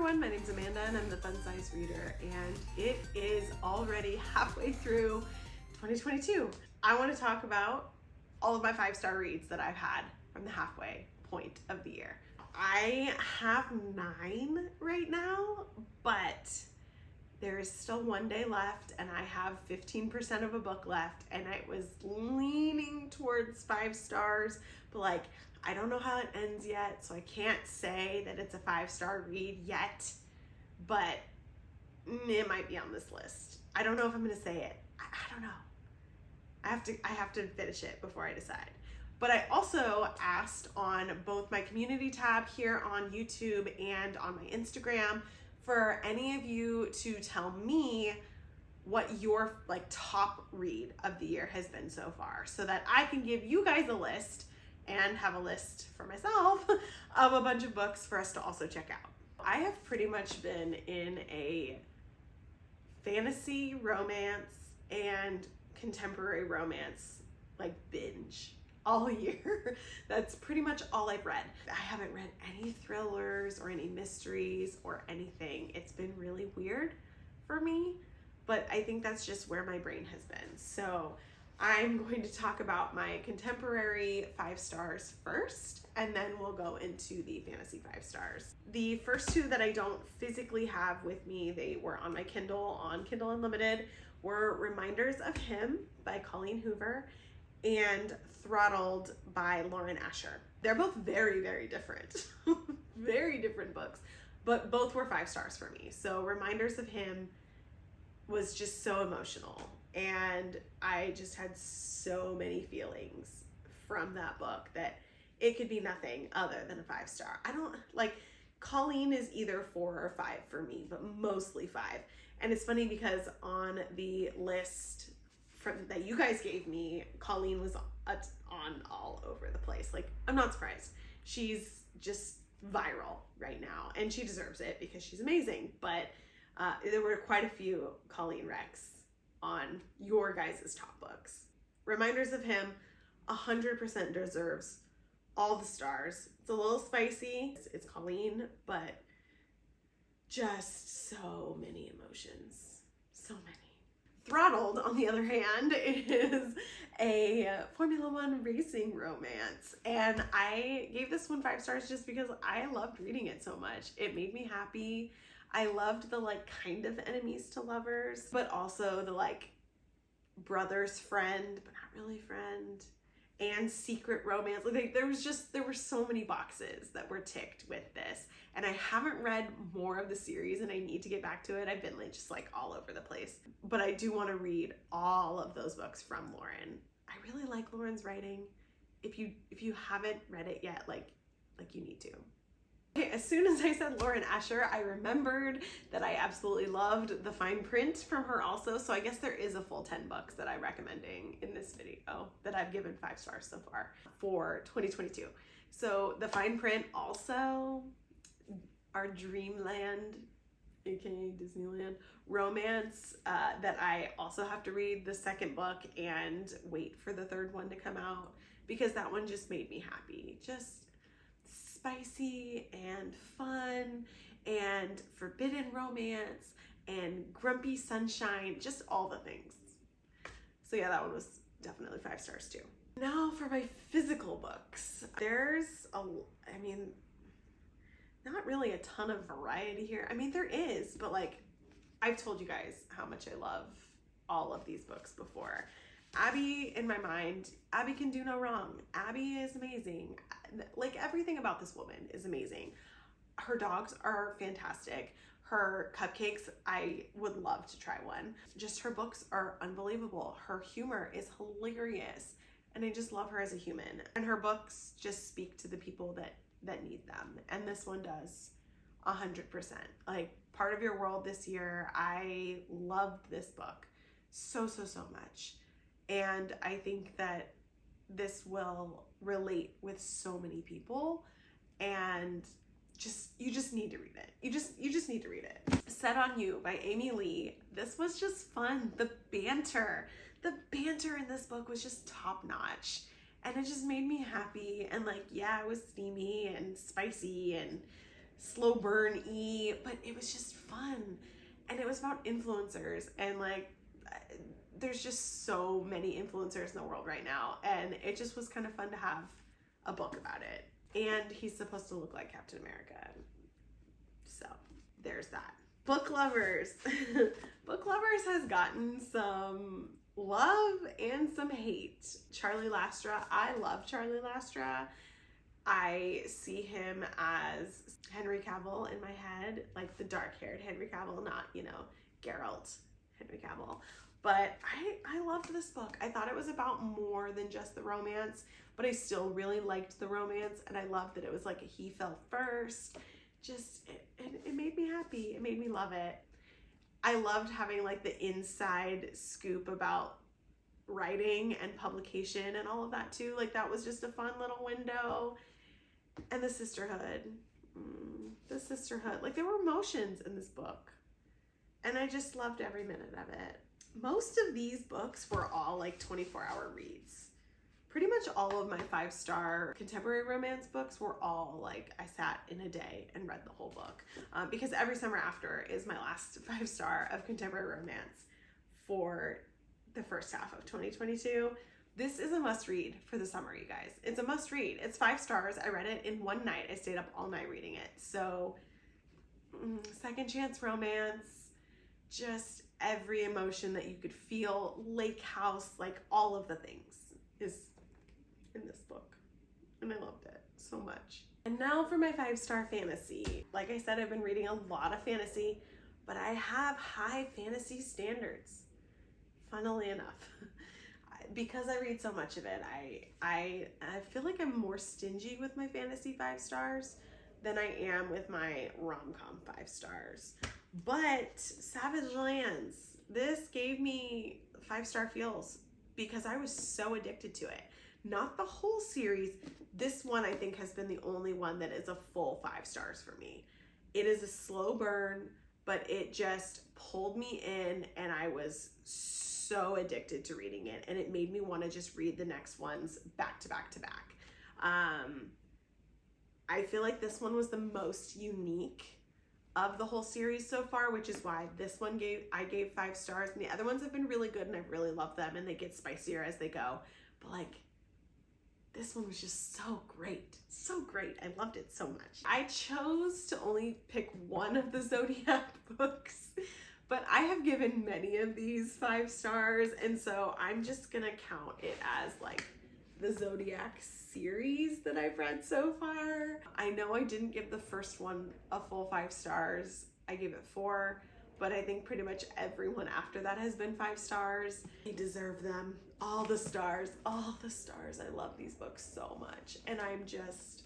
everyone, my name's Amanda and I'm the Fun Size Reader, and it is already halfway through 2022. I want to talk about all of my 5-star reads that I've had from the halfway point of the year. I have 9 right now, but there is still 1 day left and I have 15% of a book left, and I was leaning towards 5 stars, but like, I don't know how it ends yet, so I can't say that it's a 5-star read yet, but it might be on this list. I don't know if I'm gonna say it. I don't know. I have to finish it before I decide. But I also asked on both my community tab here on YouTube and on my Instagram for any of you to tell me what your top read of the year has been so far, so that I can give you guys a list and have a list for myself of a bunch of books for us to also check out. I have pretty much been in a fantasy, romance, and contemporary romance binge all year. That's pretty much all I've read. I haven't read any thrillers or any mysteries or anything. It's been really weird for me, but I think that's just where my brain has been. So I'm going to talk about my contemporary 5 stars first, and then we'll go into the fantasy 5 stars. The first 2 that I don't physically have with me, they were on my Kindle, on Kindle Unlimited, were Reminders of Him by Colleen Hoover and Throttled by Lauren Asher. They're both very, very different, very different books, but both were 5 stars for me. So Reminders of Him was just so emotional, and I just had so many feelings from that book that it could be nothing other than a 5-star. I don't Colleen is either 4 or 5 for me, but mostly 5. And it's funny because on the list that you guys gave me, Colleen was on all over the place. I'm not surprised. She's just viral right now, and she deserves it because she's amazing. But there were quite a few Colleen recs on your guys' top books. Reminders of Him 100% deserves all the stars. It's a little spicy. It's Colleen, but just so many emotions. So many. Throttled, on the other hand, is a Formula One racing romance. And I gave this one 5 stars just because I loved reading it so much. It made me happy. I loved the kind of enemies to lovers, but also the brother's friend, but not really friend, and secret romance. There were so many boxes that were ticked with this, and I haven't read more of the series, and I need to get back to it. I've been just all over the place, but I do want to read all of those books from Lauren. I really like Lauren's writing. If you haven't read it yet, you need to. Okay, as soon as I said Lauren Asher, I remembered that I absolutely loved The Fine Print from her also, so I guess there is a full 10 books that I'm recommending in this video that I've given 5 stars so far for 2022. So The Fine Print, also our Dreamland, aka Disneyland, romance that I also have to read the 2nd book and wait for the 3rd one to come out, because that one just made me happy. Just spicy and fun and forbidden romance and grumpy sunshine, just all the things. So yeah, that one was definitely 5 stars too. Now for my physical books. There's not really a ton of variety here. There is, but I've told you guys how much I love all of these books before. Abby, in my mind, Abby can do no wrong. Abby is amazing. Everything about this woman is amazing. Her dogs are fantastic. Her cupcakes, I would love to try one. Just her books are unbelievable. Her humor is hilarious, and I just love her as a human. And her books just speak to the people that need them, and this one does 100%. Part of Your World this year, I loved this book so much. And I think that this will relate with so many people, and you just need to read it. You just need to read it. Set on You by Amy Lee. This was just fun. The banter in this book was just top notch, and it just made me happy. And yeah, it was steamy and spicy and slow burn-y, but it was just fun. And it was about influencers, and like there's just so many influencers in the world right now, and it just was kind of fun to have a book about it. And he's supposed to look like Captain America. So there's that. Book Lovers. Book Lovers has gotten some love and some hate. Charlie Lastra. I love Charlie Lastra. I see him as Henry Cavill in my head, like the dark-haired Henry Cavill, not, you know, Geralt Henry Cavill. But I loved this book. I thought it was about more than just the romance, but I still really liked the romance, and I loved that it was like a he fell first. Just, it made me happy. It made me love it. I loved having like the inside scoop about writing and publication and all of that too. Like that was just a fun little window. And the sisterhood. The sisterhood. Like there were emotions in this book. And I just loved every minute of it. Most of these books were all like 24-hour reads. Pretty much all of my 5-star contemporary romance books were all like, I sat in a day and read the whole book. Because Every Summer After is my last 5-star of contemporary romance for the first half of 2022. This is a must read for the summer, you guys. It's a must read. It's 5 stars. I read it in one night. I stayed up all night reading it. So, second chance romance, just every emotion that you could feel, lake house, like all of the things is in this book. And I loved it so much. And now for my 5-star fantasy. Like I said, I've been reading a lot of fantasy, but I have high fantasy standards, funnily enough. Because I read so much of it, I feel like I'm more stingy with my fantasy 5 stars than I am with my rom-com 5 stars. But Savage Lands, this gave me 5-star feels because I was so addicted to it. Not the whole series. This one I think has been the only one that is a full 5 stars for me. It is a slow burn, but it just pulled me in, and I was so addicted to reading it, and it made me want to just read the next ones back to back to back. I feel like this one was the most unique of the whole series so far, which is why this one I gave 5 stars, and the other ones have been really good and I've really loved them, and they get spicier as they go. But like, this one was just so great. So great. I loved it so much. I chose to only pick one of the Zodiac books, but I have given many of these 5 stars, and so I'm just gonna count it as like the Zodiac series that I've read so far. I know I didn't give the first one a full 5 stars. I gave it 4, but I think pretty much everyone after that has been 5 stars. I deserve them. All the stars, all the stars. I love these books so much. And I'm just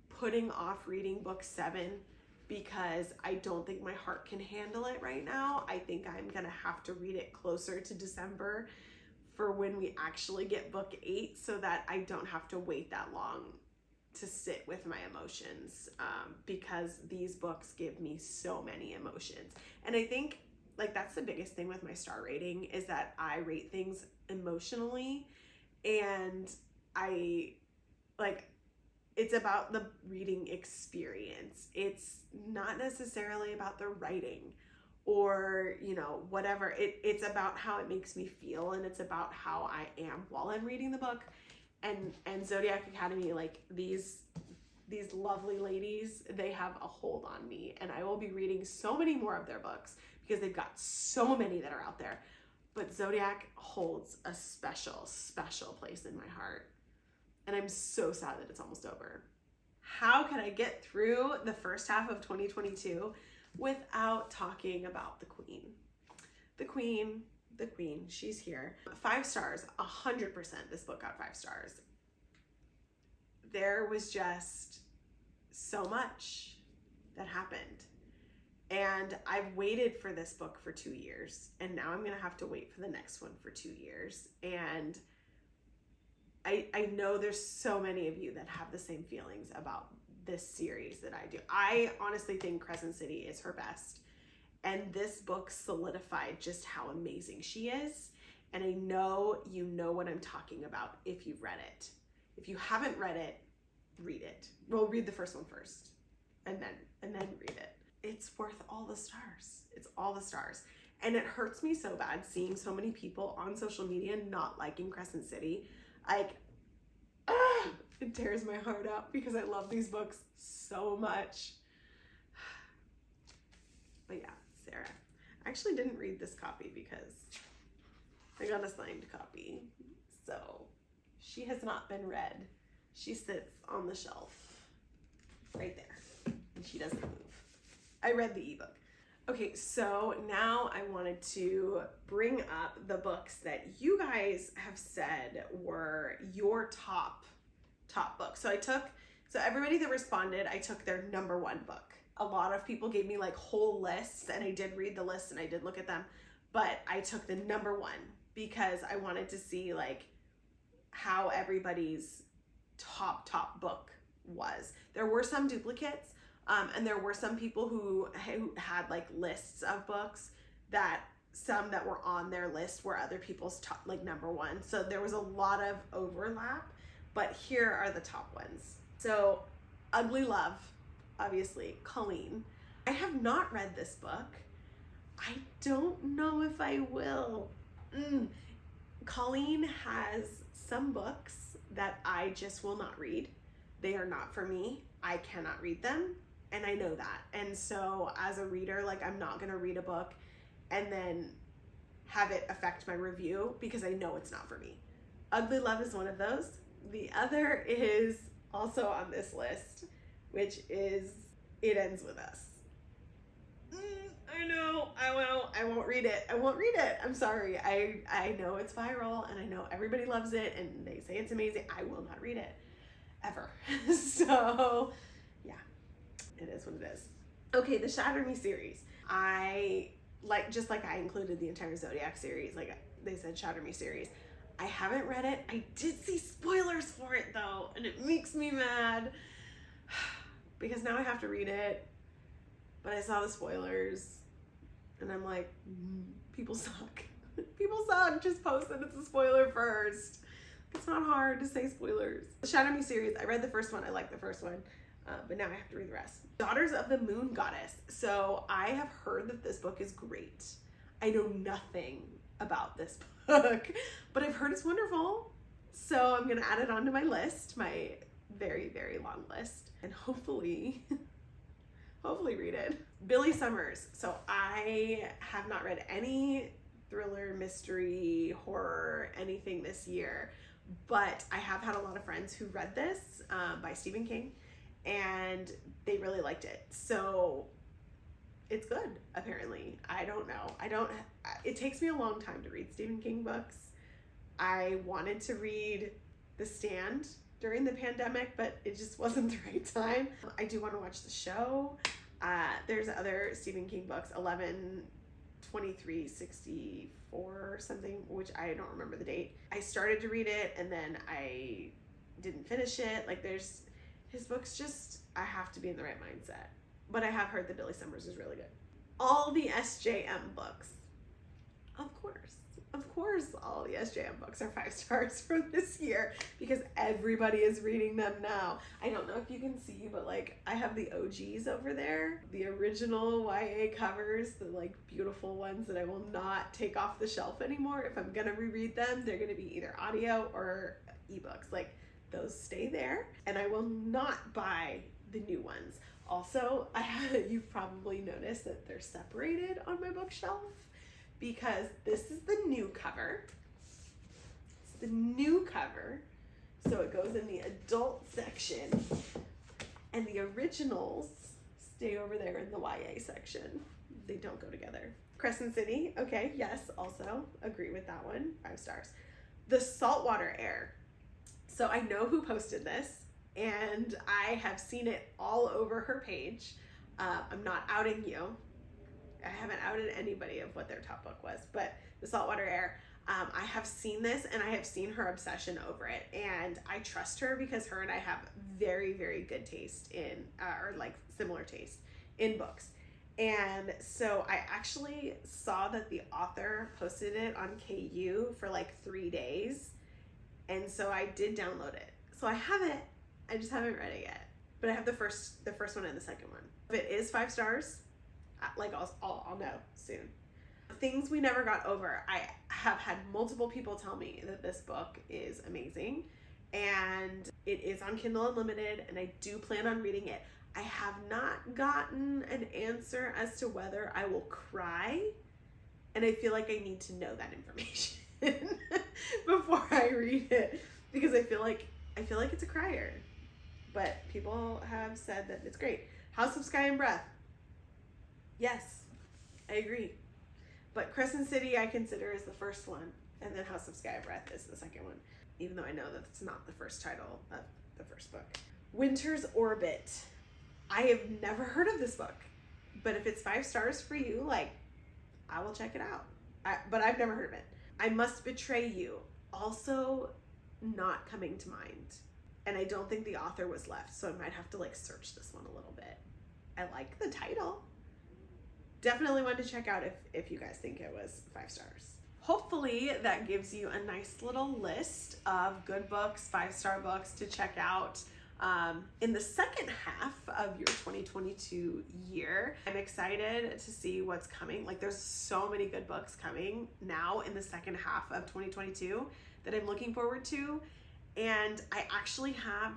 putting off reading book 7 because I don't think my heart can handle it right now. I think I'm gonna have to read it closer to December for when we actually get book 8, so that I don't have to wait that long to sit with my emotions, because these books give me so many emotions. And I think like that's the biggest thing with my star rating, is that I rate things emotionally, and it's about the reading experience. It's not necessarily about the writing or, you know, whatever. It's about how it makes me feel, and it's about how I am while I'm reading the book. And Zodiac Academy, like these lovely ladies, they have a hold on me, and I will be reading so many more of their books because they've got so many that are out there. But Zodiac holds a special, special place in my heart. And I'm so sad that it's almost over. How can I get through the first half of 2022 without talking about the Queen? The Queen, she's here. 5 stars, 100%. This book got 5 stars. There was just so much that happened. And I've waited for this book for 2 years, and now I'm gonna have to wait for the next one for 2 years. And I know there's so many of you that have the same feelings about this series that I do. I honestly think Crescent City is her best. And this book solidified just how amazing she is. And I know you know what I'm talking about if you've read it. If you haven't read it, read it. Well, read the first one first. and then read it. It's worth all the stars. It's all the stars. And it hurts me so bad seeing so many people on social media not liking Crescent City. Like, it tears my heart out because I love these books so much. But yeah, Sarah. I actually didn't read this copy because I got a signed copy. So she has not been read. She sits on the shelf right there and she doesn't move. I read the ebook. Okay, so now I wanted to bring up the books that you guys have said were your top books. So everybody that responded, I took their number one book. A lot of people gave me like whole lists, and I did read the lists and I did look at them, but I took the number one because I wanted to see like how everybody's top book was. There were some duplicates, and there were some people who had like lists of books that some that were on their list were other people's top, like number one. So there was a lot of overlap, but here are the top ones. So Ugly Love, obviously, Colleen. I have not read this book. I don't know if I will. Colleen has some books that I just will not read. They are not for me. I cannot read them, and I know that. And so as a reader, like, I'm not gonna read a book and then have it affect my review because I know it's not for me. Ugly Love is one of those. The other is also on this list, which is It Ends With Us. I know, I won't read it. I won't read it. I'm sorry. I know it's viral and I know everybody loves it and they say it's amazing. I will not read it ever. So yeah, it is what it is. Okay, the Shatter Me series. I like, just like I included the entire Zodiac series, like they said Shatter Me series. I haven't read it. I did see spoilers for it though, and it makes me mad because now I have to read it. But I saw the spoilers and I'm like, people suck. People suck. Just post that it's a spoiler first. It's not hard to say spoilers. The Shatter Me series, I read the first one. I liked the first one, but now I have to read the rest. Daughters of the Moon Goddess. So I have heard that this book is great. I know nothing about this book, but I've heard it's wonderful. So I'm gonna add it onto my list, my very, very long list, and hopefully read it. Billy Summers. So I have not read any thriller, mystery, horror, anything this year, but I have had a lot of friends who read this by Stephen King, and they really liked it. So it's good, apparently. I don't know. It takes me a long time to read Stephen King books. I wanted to read The Stand during the pandemic, but it just wasn't the right time. I do want to watch the show. There's other Stephen King books, 11/23/64 or something, which I don't remember the date. I started to read it and then I didn't finish it. Like, there's his books, just, I have to be in the right mindset. But I have heard that Billy Summers is really good. All the SJM books. Of course, all the SJM books are 5 stars for this year because everybody is reading them now. I don't know if you can see, but like, I have the OGs over there, the original YA covers, the like beautiful ones that I will not take off the shelf anymore. If I'm gonna reread them, they're gonna be either audio or ebooks. Like, those stay there, and I will not buy the new ones. Also, you've probably noticed that they're separated on my bookshelf because this is the new cover. It's the new cover. So it goes in the adult section, and the originals stay over there in the YA section. They don't go together. Crescent City, okay, yes, also agree with that one, 5 stars. The Saltwater Heir. So I know who posted this, and I have seen it all over her page. I'm not outing you. I haven't outed anybody of what their top book was, but The Saltwater Heir. I have seen this, and I have seen her obsession over it, and I trust her because her and I have very, very good taste in, or like similar taste in books. And so I actually saw that the author posted it on KU for like 3 days, and so I did download it. So I have it, I just haven't read it yet. but I have the first one and the second one. If it is 5 stars, like I'll know soon. Things We Never Got Over. I have had multiple people tell me that this book is amazing, and it is on Kindle Unlimited, and I do plan on reading it. I have not gotten an answer as to whether I will cry, and I feel like I need to know that information before I read it, because I feel like it's a crier. But people have said that it's great. House of Sky and Breath. Yes, I agree. But Crescent City I consider is the first one, and then House of Sky and Breath is the second one, even though I know that it's not the first title of the first book. Winter's Orbit. I have never heard of this book, but if it's 5 stars for you, like, I will check it out. But I've never heard of it. I Must Betray You. Also not coming to mind. And I don't think the author was left, so I might have to like search this one a little bit. I like the title. Definitely one to check out if you guys think it was 5 stars. Hopefully that gives you a nice little list of good books, 5-star books to check out in the second half of your 2022 year. I'm excited to see what's coming. Like, there's so many good books coming now in the second half of 2022 that I'm looking forward to. And I actually have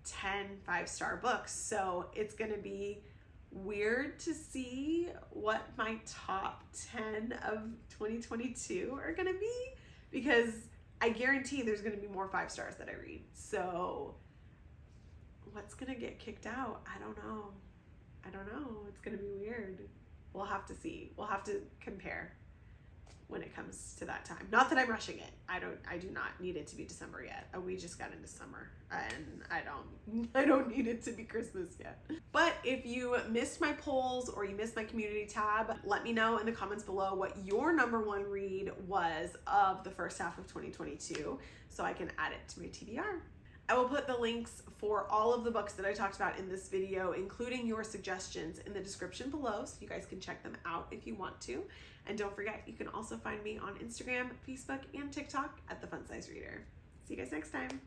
10 5-star books, so it's gonna be weird to see what my top 10 of 2022 are gonna be, because I guarantee there's gonna be more 5 stars that I read. So what's gonna get kicked out? I don't know. It's gonna be weird. We'll have to see. We'll have to compare when it comes to that time. Not that I'm rushing it. I do not need it to be December yet. We just got into summer, and I don't need it to be Christmas yet. But if you missed my polls or you missed my community tab, let me know in the comments below what your #1 read was of the first half of 2022 so I can add it to my TBR. I will put the links for all of the books that I talked about in this video, including your suggestions, in the description below, so you guys can check them out if you want to. And don't forget, you can also find me on Instagram, Facebook, and TikTok at The Fun Size Reader. See you guys next time.